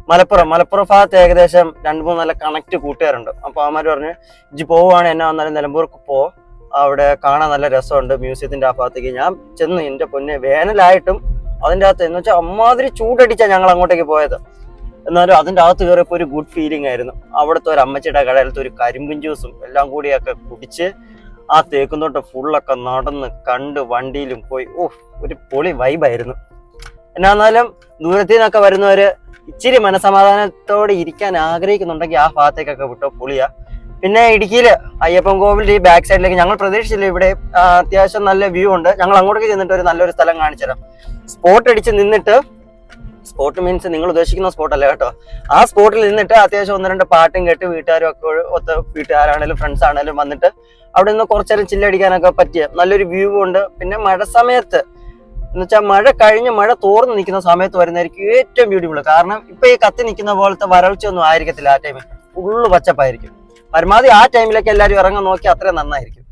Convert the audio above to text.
മലപ്പുറം ഭാഗത്ത് ഏകദേശം 2-3 നല്ല കണക്ട് കൂട്ടുകാരുണ്ട്. അപ്പൊ അവന്മാര് പറഞ്ഞു ഇജ്ജ് പോവുകയാണ് എന്നാ വന്നാലും നിലമ്പൂർക്ക് പോ, അവിടെ കാണാൻ നല്ല രസമുണ്ട് മ്യൂസിയത്തിന്റെ ആ ഭാഗത്തേക്ക്. ഞാൻ ചെന്ന് എന്റെ പൊന്നെ വേനലായിട്ടും അതിന്റെ അകത്ത് എന്ന് വെച്ചാൽ അമ്മാതിരി ചൂടടിച്ചാ ഞങ്ങൾ അങ്ങോട്ടേക്ക് പോയത്. എന്നാലും അതിന്റെ അകത്ത് കയറിയപ്പോ ഒരു ഗുഡ് ഫീലിംഗ് ആയിരുന്നു. അവിടുത്തെ ഒരു അമ്മച്ചിയുടെ കടയിലത്തെ ഒരു കരിമ്പും ജ്യൂസും എല്ലാം കൂടിയൊക്കെ കുടിച്ച് ആ തേക്കുന്നോട്ട് ഫുള്ളൊക്കെ നടന്ന് കണ്ട് വണ്ടിയിലും പോയി. ഒരു പൊളി വൈബായിരുന്നു. എന്നാന്നാലും ദൂരത്തിൽ നിന്നൊക്കെ വരുന്നവര് ഇച്ചിരി മനസമാധാനത്തോടെ ഇരിക്കാൻ ആഗ്രഹിക്കുന്നുണ്ടെങ്കിൽ ആ ഭാഗത്തേക്കൊക്കെ വിട്ടോ പൊളിയാ. പിന്നെ ഇടുക്കിയില് അയ്യപ്പൻ കോവിൽ ഈ ബാക്ക് സൈഡിലേക്ക് ഞങ്ങൾ പ്രതീക്ഷിച്ചില്ല, ഇവിടെ അത്യാവശ്യം നല്ല വ്യൂ ഉണ്ട്. ഞങ്ങൾ അങ്ങോട്ടേക്ക് ചെന്നിട്ട് ഒരു നല്ലൊരു സ്ഥലം കാണിച്ചുതരാം. സ്പോട്ട് അടിച്ച് നിന്നിട്ട്, സ്പോട്ട് മീൻസ് നിങ്ങൾ ഉദ്ദേശിക്കുന്ന സ്പോട്ടല്ല കേട്ടോ, ആ സ്പോട്ടിൽ നിന്നിട്ട് അത്യാവശ്യം 1-2 പാട്ടും കേട്ട് വീട്ടുകാരും ഒക്കെ ഒത്ത്, വീട്ടുകാരാണേലും ഫ്രണ്ട്സ് ആണേലും വന്നിട്ട് അവിടെ നിന്ന് കുറച്ചേരം ചില്ലടിക്കാനൊക്കെ പറ്റിയ നല്ലൊരു വ്യൂ ഉണ്ട്. പിന്നെ മഴ സമയത്ത് എന്ന് വെച്ചാൽ മഴ കഴിഞ്ഞ് മഴ തോർന്ന് നിൽക്കുന്ന സമയത്ത് വരുന്നതായിരിക്കും ഏറ്റവും ബ്യൂട്ടിഫുൾ. കാരണം ഇപ്പൊ ഈ കത്തി നിൽക്കുന്ന പോലത്തെ വരൾച്ച ഒന്നും ആയിരിക്കത്തില്ല. ആ ടൈമിൽ ഫുള്ള് പച്ചപ്പായിരിക്കും. പരമാവധി ആ ടൈമിലൊക്കെ എല്ലാവരും ഇറങ്ങാൻ നോക്കി അത്രയും നന്നായിരിക്കും.